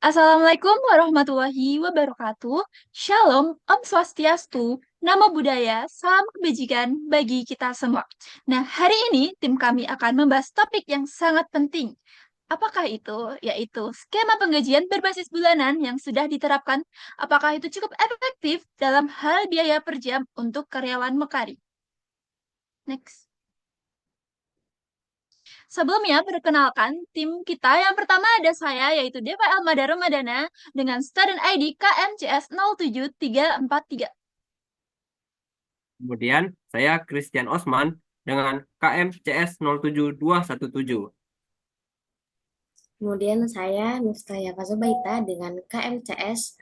Assalamualaikum warahmatullahi wabarakatuh. Shalom, Om Swastiastu, Namo Buddhaya, salam kebajikan bagi kita semua. Nah, hari ini tim kami akan membahas topik yang sangat penting. Apakah itu? Yaitu skema penggajian berbasis bulanan yang sudah diterapkan. Apakah itu cukup efektif dalam hal biaya per jam untuk karyawan Mekari? Next. Sebelumnya, perkenalkan tim kita yang pertama ada saya, yaitu Deva Elmada Ramadana, dengan student ID KMCS 07343. Kemudian saya Christian Osman dengan KMCS 07217. Kemudian saya Nustaya Fazobaita dengan KMCS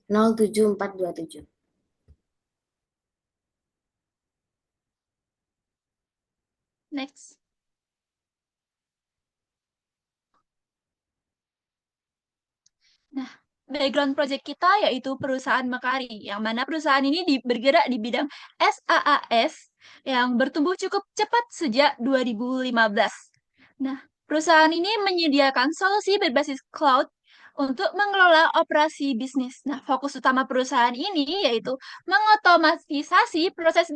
07427. Next. Nah, background project kita yaitu perusahaan Mekari, yang mana perusahaan ini bergerak di bidang SaaS yang bertumbuh cukup cepat sejak 2015. Nah, perusahaan ini menyediakan solusi berbasis cloud untuk mengelola operasi bisnis. Nah, fokus utama perusahaan ini yaitu mengotomatisasi proses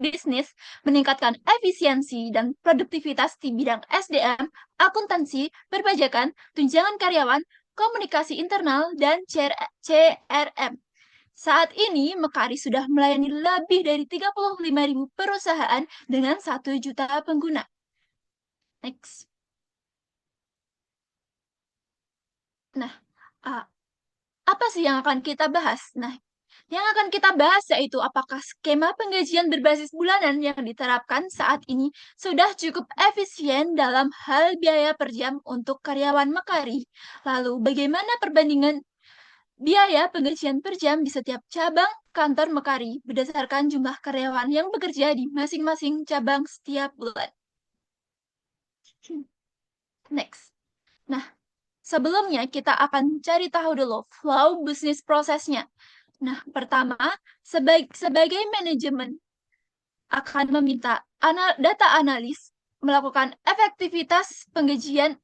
bisnis, meningkatkan efisiensi dan produktivitas di bidang SDM, akuntansi, perpajakan, tunjangan karyawan, komunikasi internal, dan CRM. Saat ini, Mekari sudah melayani lebih dari 35.000 perusahaan dengan 1 juta pengguna. Next. Nah, apa sih yang akan kita bahas? Nah, yang akan kita bahas yaitu apakah skema penggajian berbasis bulanan yang diterapkan saat ini sudah cukup efisien dalam hal biaya per jam untuk karyawan Mekari. Lalu, bagaimana perbandingan biaya penggajian per jam di setiap cabang kantor Mekari berdasarkan jumlah karyawan yang bekerja di masing-masing cabang setiap bulan. Next. Nah, sebelumnya kita akan cari tahu dulu flow bisnis prosesnya. Nah, pertama, sebagai manajemen akan meminta data analis melakukan efektivitas penggajian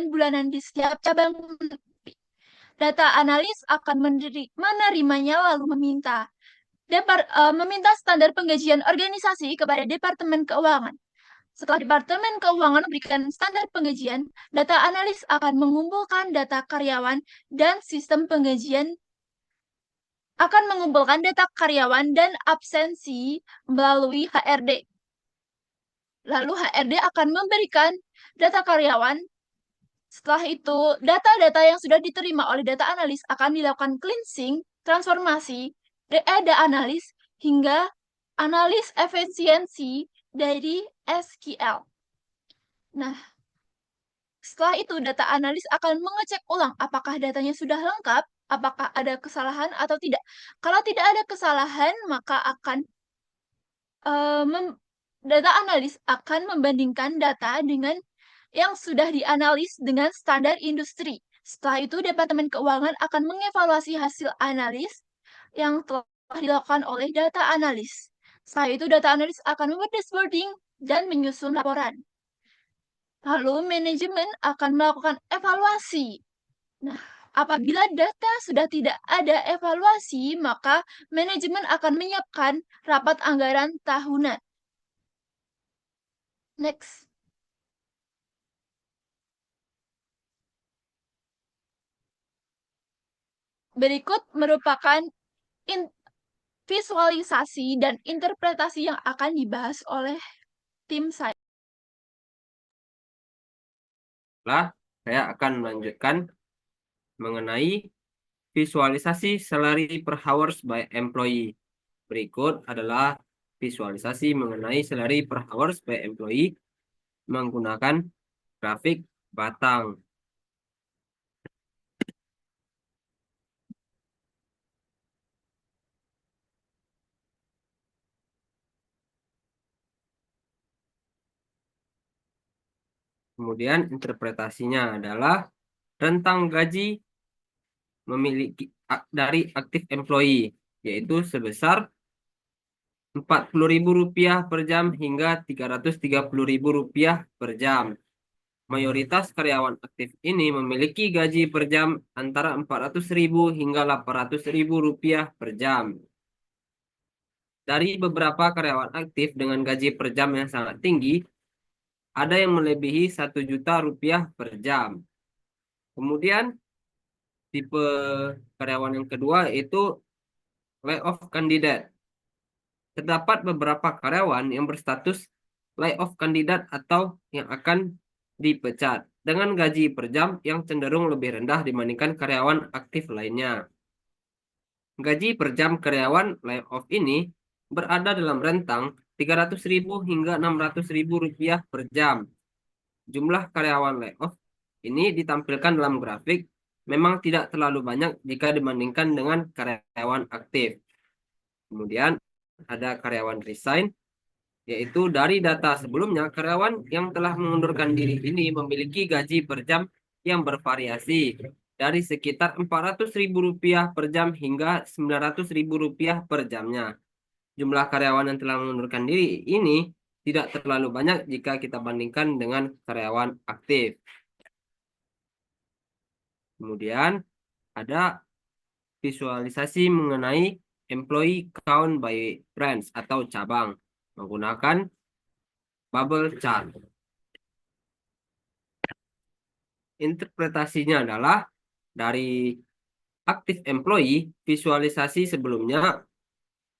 bulanan di setiap cabang. Data analis akan menerimanya lalu meminta standar penggajian organisasi kepada Departemen Keuangan. Setelah Departemen Keuangan memberikan standar penggajian, data analis akan mengumpulkan data karyawan dan sistem penggajian akan mengumpulkan data karyawan dan absensi melalui HRD. Lalu HRD akan memberikan data karyawan. Setelah itu, data-data yang sudah diterima oleh data analis akan dilakukan cleansing, transformasi, data analis, hingga analis efisiensi dari SQL. Nah, setelah itu data analis akan mengecek ulang apakah datanya sudah lengkap, apakah ada kesalahan atau tidak. Kalau tidak ada kesalahan, maka data analis akan membandingkan data dengan yang sudah dianalis dengan standar industri. Setelah itu, Departemen Keuangan akan mengevaluasi hasil analis yang telah dilakukan oleh data analis. Setelah itu, data analis akan membuat dashboarding dan menyusun laporan. Lalu, manajemen akan melakukan evaluasi. Nah, apabila data sudah tidak ada evaluasi, maka manajemen akan menyiapkan rapat anggaran tahunan. Next. Berikut merupakan visualisasi dan interpretasi yang akan dibahas oleh tim saya. Saya akan melanjutkan mengenai visualisasi salary per hours by employee. Berikut adalah visualisasi mengenai salary per hours by employee menggunakan grafik batang. Kemudian interpretasinya adalah rentang gaji memiliki dari aktif employee, yaitu sebesar Rp40.000 per jam hingga Rp330.000 per jam. mayoritas karyawan aktif ini memiliki gaji per jam antara 400.000 hingga 800.000 rupiah per jam. Dari beberapa karyawan aktif dengan gaji per jam yang sangat tinggi, ada yang melebihi 1 juta rupiah per jam. Kemudian tipe karyawan yang kedua itu layoff candidate. Terdapat beberapa karyawan yang berstatus layoff candidate atau yang akan dipecat dengan gaji per jam yang cenderung lebih rendah dibandingkan karyawan aktif lainnya. Gaji per jam karyawan layoff ini berada dalam rentang 300.000 hingga 600.000 rupiah per jam. Jumlah karyawan layoff ini ditampilkan dalam grafik memang tidak terlalu banyak jika dibandingkan dengan karyawan aktif. Kemudian ada karyawan resign, yaitu dari data sebelumnya karyawan yang telah mengundurkan diri ini memiliki gaji per jam yang bervariasi dari sekitar 400.000 rupiah per jam hingga 900.000 rupiah per jamnya. Jumlah karyawan yang telah mengundurkan diri ini tidak terlalu banyak jika kita bandingkan dengan karyawan aktif. Kemudian ada visualisasi mengenai employee count by branch atau cabang menggunakan bubble chart. Interpretasinya adalah dari aktif employee, visualisasi sebelumnya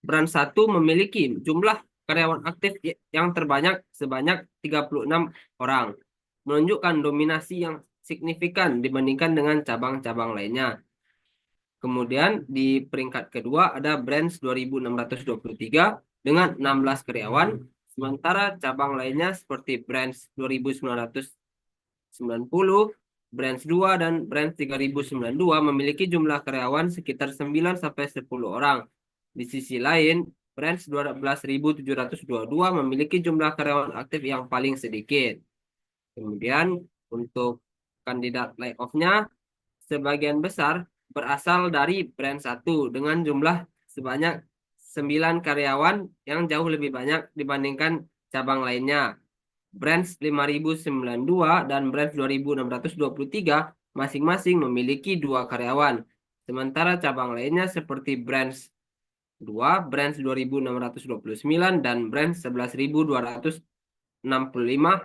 branch 1 memiliki jumlah karyawan aktif yang terbanyak sebanyak 36 orang, menunjukkan dominasi yang signifikan dibandingkan dengan cabang-cabang lainnya. Kemudian di peringkat kedua ada branch 2623 dengan 16 karyawan, sementara cabang lainnya seperti branch 2990, branch 2 dan branch 3092 memiliki jumlah karyawan sekitar 9 sampai 10 orang. Di sisi lain, branch 12.722 memiliki jumlah karyawan aktif yang paling sedikit. Kemudian untuk kandidat layoff-nya sebagian besar berasal dari branch 1 dengan jumlah sebanyak 9 karyawan yang jauh lebih banyak dibandingkan cabang lainnya. Branch 5092 dan branch 2623 masing-masing memiliki 2 karyawan. Sementara cabang lainnya seperti branch 2, branch 2629 dan branch 11.265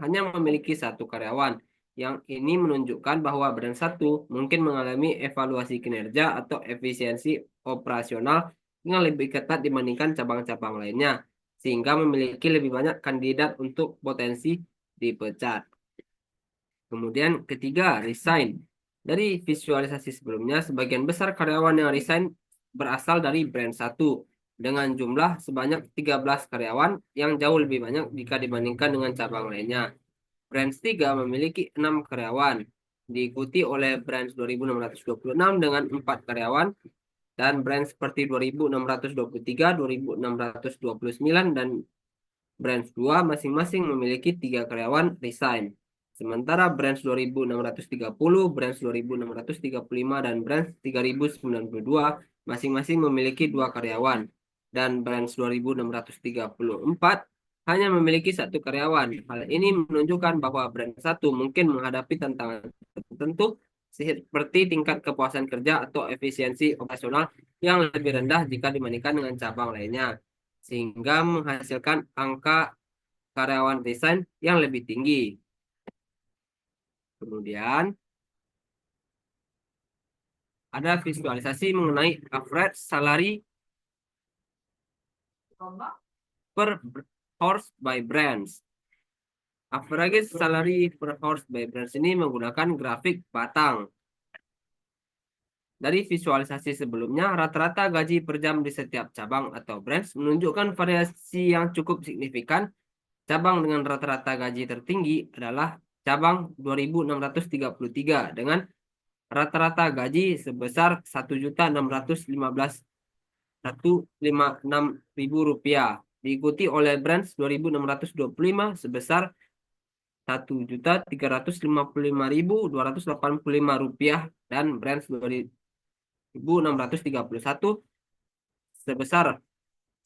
hanya memiliki 1 karyawan. Yang ini menunjukkan bahwa branch 1 mungkin mengalami evaluasi kinerja atau efisiensi operasional yang lebih ketat dibandingkan cabang-cabang lainnya, sehingga memiliki lebih banyak kandidat untuk potensi dipecat. Kemudian ketiga, resign. Dari visualisasi sebelumnya, sebagian besar karyawan yang resign berasal dari branch 1 dengan jumlah sebanyak 13 karyawan yang jauh lebih banyak jika dibandingkan dengan cabang lainnya. Branch 3 memiliki 6 karyawan, diikuti oleh branch 2626 dengan 4 karyawan, dan branch seperti 2623, 2629, dan branch 2 masing-masing memiliki 3 karyawan resign. Sementara branch 2630, branch 2635, dan branch 3092 masing-masing memiliki 2 karyawan. Dan branch 2634 hanya memiliki 1 karyawan. Hal ini menunjukkan bahwa branch 1 mungkin menghadapi tantangan tertentu seperti tingkat kepuasan kerja atau efisiensi operasional yang lebih rendah jika dibandingkan dengan cabang lainnya, sehingga menghasilkan angka karyawan resign yang lebih tinggi. Kemudian ada visualisasi mengenai average salary per horse by branch. Average salary per horse by branch ini menggunakan grafik batang. Dari visualisasi sebelumnya, rata-rata gaji per jam di setiap cabang atau branch menunjukkan variasi yang cukup signifikan. Cabang dengan rata-rata gaji tertinggi adalah cabang 2633 dengan rata-rata gaji sebesar 1.656.000 rupiah, diikuti oleh branch 2625 sebesar 1.355.285 rupiah dan branch 2631 sebesar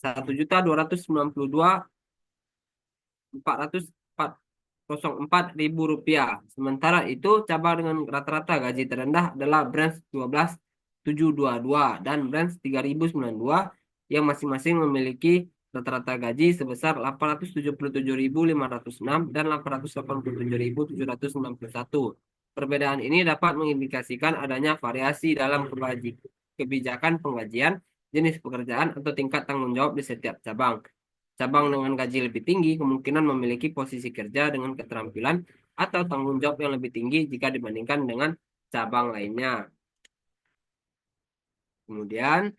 1.292.440 Rp4.004.000. Sementara itu cabang dengan rata-rata gaji terendah adalah Branch 12.722 dan Branch 3.092 yang masing-masing memiliki rata-rata gaji sebesar Rp877.506 dan Rp887.791. Perbedaan ini dapat mengindikasikan adanya variasi dalam kebijakan penggajian, jenis pekerjaan, atau tingkat tanggung jawab di setiap cabang. Cabang dengan gaji lebih tinggi kemungkinan memiliki posisi kerja dengan keterampilan atau tanggung jawab yang lebih tinggi jika dibandingkan dengan cabang lainnya. Kemudian,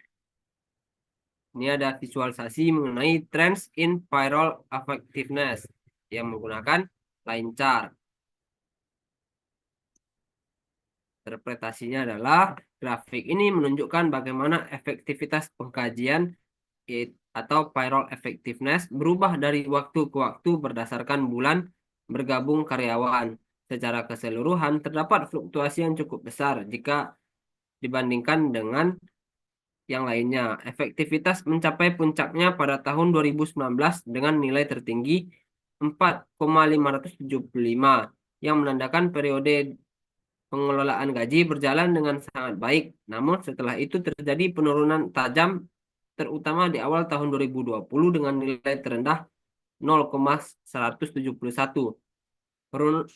ini ada visualisasi mengenai trends in payroll effectiveness yang menggunakan line chart. Interpretasinya adalah grafik ini menunjukkan bagaimana efektivitas pengkajian atau payroll effectiveness berubah dari waktu ke waktu berdasarkan bulan bergabung karyawan. Secara keseluruhan terdapat fluktuasi yang cukup besar jika dibandingkan dengan yang lainnya. Efektivitas mencapai puncaknya pada tahun 2019 dengan nilai tertinggi 4,575 yang menandakan periode pengelolaan gaji berjalan dengan sangat baik. Namun setelah itu terjadi penurunan tajam terutama di awal tahun 2020 dengan nilai terendah 0,171.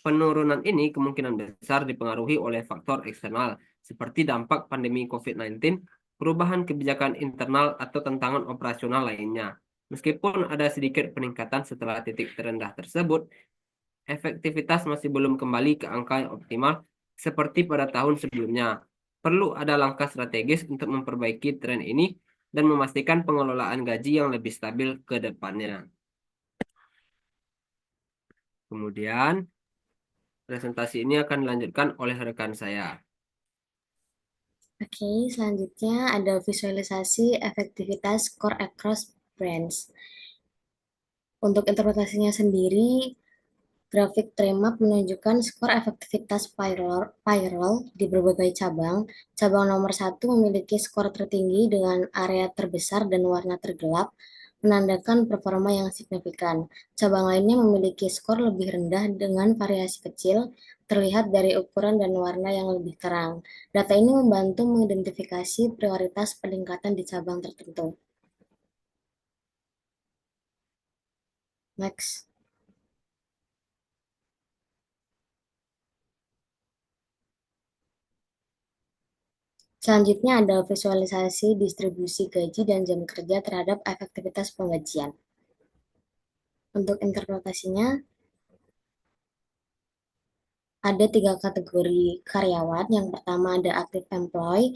Penurunan ini kemungkinan besar dipengaruhi oleh faktor eksternal seperti dampak pandemi COVID-19, perubahan kebijakan internal, atau tantangan operasional lainnya. Meskipun ada sedikit peningkatan setelah titik terendah tersebut, efektivitas masih belum kembali ke angka yang optimal seperti pada tahun sebelumnya. Perlu ada langkah strategis untuk memperbaiki tren ini dan memastikan pengelolaan gaji yang lebih stabil ke depannya. Kemudian, presentasi ini akan dilanjutkan oleh rekan saya. Oke, selanjutnya ada visualisasi efektivitas core across brands. Untuk interpretasinya sendiri, grafik Trimap menunjukkan skor efektivitas payroll di berbagai cabang. Cabang nomor 1 memiliki skor tertinggi dengan area terbesar dan warna tergelap, menandakan performa yang signifikan. Cabang lainnya memiliki skor lebih rendah dengan variasi kecil, terlihat dari ukuran dan warna yang lebih terang. Data ini membantu mengidentifikasi prioritas peningkatan di cabang tertentu. Next. Selanjutnya ada visualisasi distribusi gaji dan jam kerja terhadap efektivitas penggajian. Untuk interpretasinya, ada 3 kategori karyawan. Yang pertama ada active employee,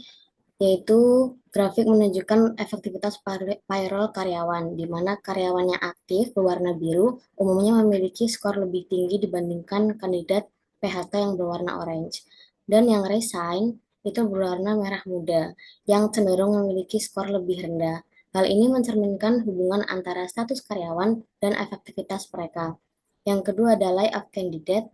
yaitu grafik menunjukkan efektivitas payroll karyawan, di mana karyawan yang aktif berwarna biru umumnya memiliki skor lebih tinggi dibandingkan kandidat PHK yang berwarna orange. Dan yang resign itu berwarna merah muda, yang cenderung memiliki skor lebih rendah. Hal ini mencerminkan hubungan antara status karyawan dan efektivitas mereka. Yang kedua adalah layoff candidate.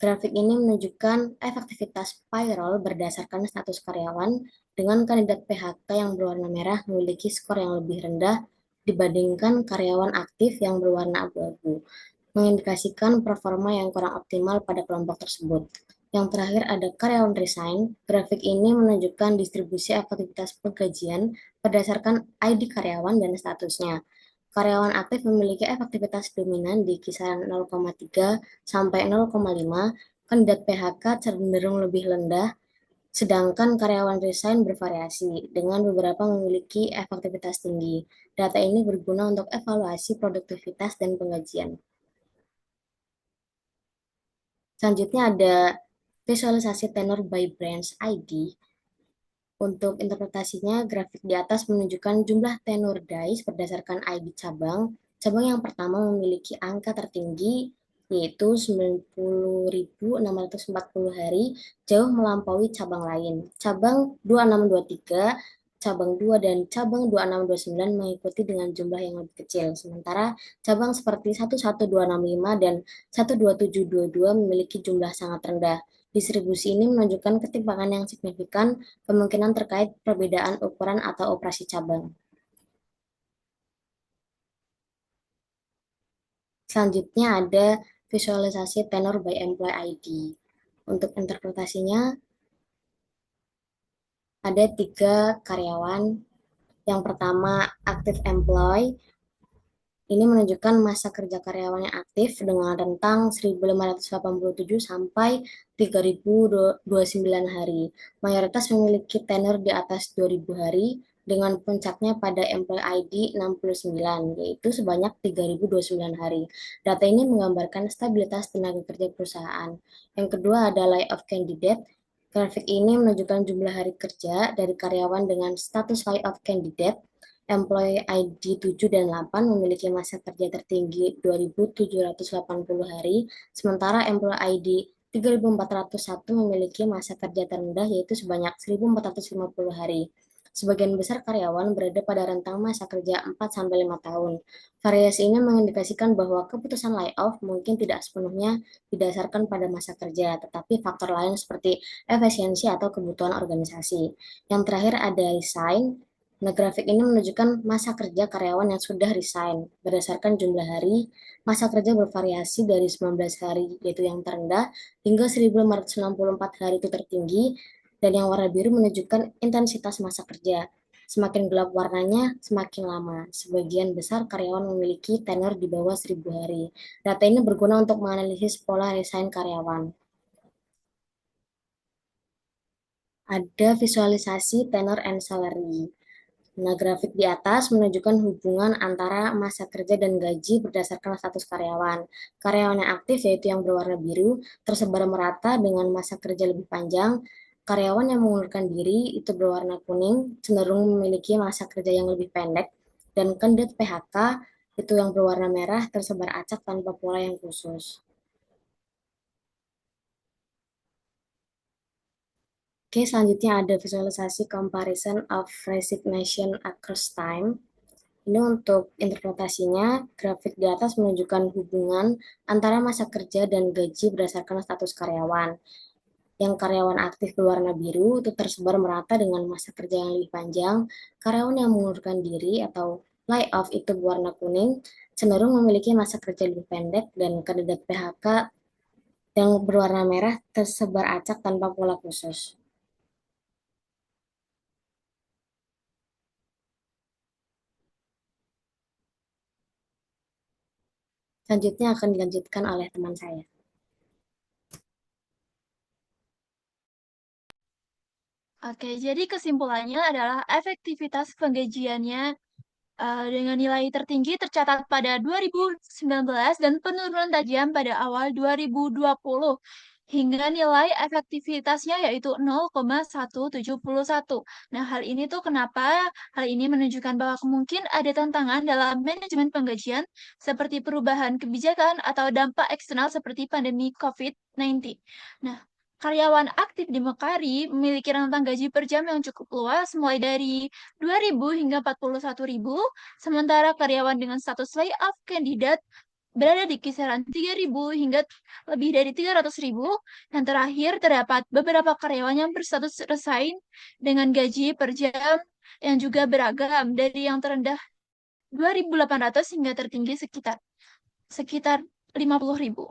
Grafik ini menunjukkan efektivitas payroll berdasarkan status karyawan, dengan kandidat PHK yang berwarna merah memiliki skor yang lebih rendah dibandingkan karyawan aktif yang berwarna abu-abu, mengindikasikan performa yang kurang optimal pada kelompok tersebut. Yang terakhir ada karyawan resign. Grafik ini menunjukkan distribusi efektivitas penggajian berdasarkan ID karyawan dan statusnya. Karyawan aktif memiliki efektivitas dominan di kisaran 0,3 sampai 0,5, kandidat PHK cenderung lebih rendah, sedangkan karyawan resign bervariasi, dengan beberapa memiliki efektivitas tinggi. Data ini berguna untuk evaluasi produktivitas dan penggajian. Selanjutnya ada visualisasi tenor by branch ID. Untuk interpretasinya, grafik di atas menunjukkan jumlah tenor days berdasarkan ID cabang. Cabang yang pertama memiliki angka tertinggi, yaitu 90.640 hari, jauh melampaui cabang lain. Cabang 2623, cabang 2, dan cabang 2629 mengikuti dengan jumlah yang lebih kecil. Sementara cabang seperti 11265 dan 12722 memiliki jumlah sangat rendah. Distribusi ini menunjukkan ketimpangan yang signifikan, kemungkinan terkait perbedaan ukuran atau operasi cabang. Selanjutnya ada visualisasi tenor by employee ID. Untuk interpretasinya, ada 3 karyawan. Yang pertama, active employee. Ini menunjukkan masa kerja karyawan yang aktif dengan rentang 1.587 sampai 3.029 hari. Mayoritas memiliki tenor di atas 2.000 hari dengan puncaknya pada employee ID 69, yaitu sebanyak 3.029 hari. Data ini menggambarkan stabilitas tenaga kerja perusahaan. Yang kedua ada layoff candidate. Grafik ini menunjukkan jumlah hari kerja dari karyawan dengan status layoff candidate. Employee ID 7 dan 8 memiliki masa kerja tertinggi 2.780 hari, sementara Employee ID 3.401 memiliki masa kerja terendah yaitu sebanyak 1.450 hari. Sebagian besar karyawan berada pada rentang masa kerja 4-5 tahun. Variasi ini mengindikasikan bahwa keputusan layoff mungkin tidak sepenuhnya didasarkan pada masa kerja, tetapi faktor lain seperti efisiensi atau kebutuhan organisasi. Yang terakhir ada resign. Nah, grafik ini menunjukkan masa kerja karyawan yang sudah resign. Berdasarkan jumlah hari, masa kerja bervariasi dari 19 hari, yaitu yang terendah, hingga 1.564 hari itu tertinggi, dan yang warna biru menunjukkan intensitas masa kerja. Semakin gelap warnanya, semakin lama. Sebagian besar karyawan memiliki tenor di bawah 1.000 hari. Data ini berguna untuk menganalisis pola resign karyawan. Ada visualisasi tenor and salary. Nah, grafik di atas menunjukkan hubungan antara masa kerja dan gaji berdasarkan status karyawan. Karyawan yang aktif, yaitu yang berwarna biru, tersebar merata dengan masa kerja lebih panjang. Karyawan yang mengundurkan diri, itu berwarna kuning, cenderung memiliki masa kerja yang lebih pendek. Dan kandidat PHK, itu yang berwarna merah, tersebar acak tanpa pola yang khusus. Oke, selanjutnya ada visualisasi comparison of resignation across time. Ini untuk interpretasinya, grafik di atas menunjukkan hubungan antara masa kerja dan gaji berdasarkan status karyawan. Yang karyawan aktif berwarna biru itu tersebar merata dengan masa kerja yang lebih panjang. Karyawan yang mengundurkan diri atau layoff itu berwarna kuning, cenderung memiliki masa kerja lebih pendek, dan kandidat PHK yang berwarna merah tersebar acak tanpa pola khusus. Selanjutnya akan dilanjutkan oleh teman saya. Oke, jadi kesimpulannya adalah efektivitas penggajiannya dengan nilai tertinggi tercatat pada 2019 dan penurunan tajam pada awal 2020 hingga nilai efektivitasnya yaitu 0,171. Nah, hal ini tuh kenapa hal ini menunjukkan bahwa mungkin ada tantangan dalam manajemen penggajian seperti perubahan kebijakan atau dampak eksternal seperti pandemi COVID-19. Nah, karyawan aktif di Mekari memiliki rentang gaji per jam yang cukup luas, mulai dari 2.000 hingga 41.000, sementara karyawan dengan status layoff kandidat berada di kisaran 3.000 hingga lebih dari 300.000. Dan terakhir, terdapat beberapa karyawan yang berstatus resign dengan gaji per jam yang juga beragam, dari yang terendah 2.800 hingga tertinggi sekitar 50.000.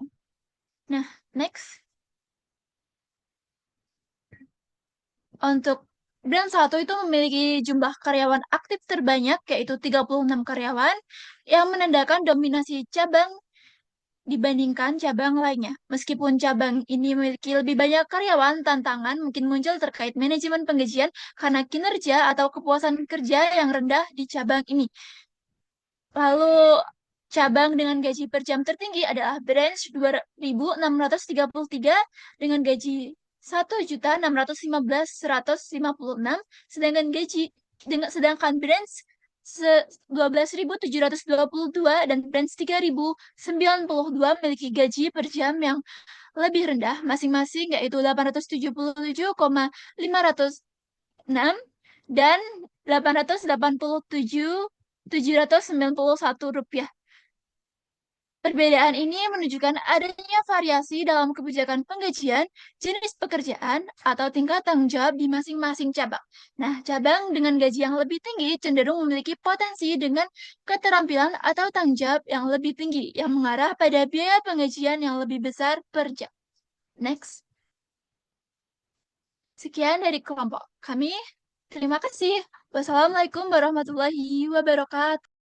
Nah, next. Untuk brand satu itu memiliki jumlah karyawan aktif terbanyak, yaitu 36 karyawan, yang menandakan dominasi cabang dibandingkan cabang lainnya. Meskipun cabang ini memiliki lebih banyak karyawan, tantangan mungkin muncul terkait manajemen penggajian karena kinerja atau kepuasan kerja yang rendah di cabang ini. Lalu, cabang dengan gaji per jam tertinggi adalah branch 2.633 dengan gaji 1.615.156, sedangkan branch 12.722 dan branch 3.092 memiliki gaji per jam yang lebih rendah masing-masing, yaitu 877,506 dan 887.791 rupiah. Perbedaan ini menunjukkan adanya variasi dalam kebijakan penggajian, jenis pekerjaan, atau tingkat tanggung jawab di masing-masing cabang. Nah, cabang dengan gaji yang lebih tinggi cenderung memiliki potensi dengan keterampilan atau tanggung jawab yang lebih tinggi, yang mengarah pada biaya penggajian yang lebih besar per jam. Next. Sekian dari kelompok kami. Terima kasih. Wassalamualaikum warahmatullahi wabarakatuh.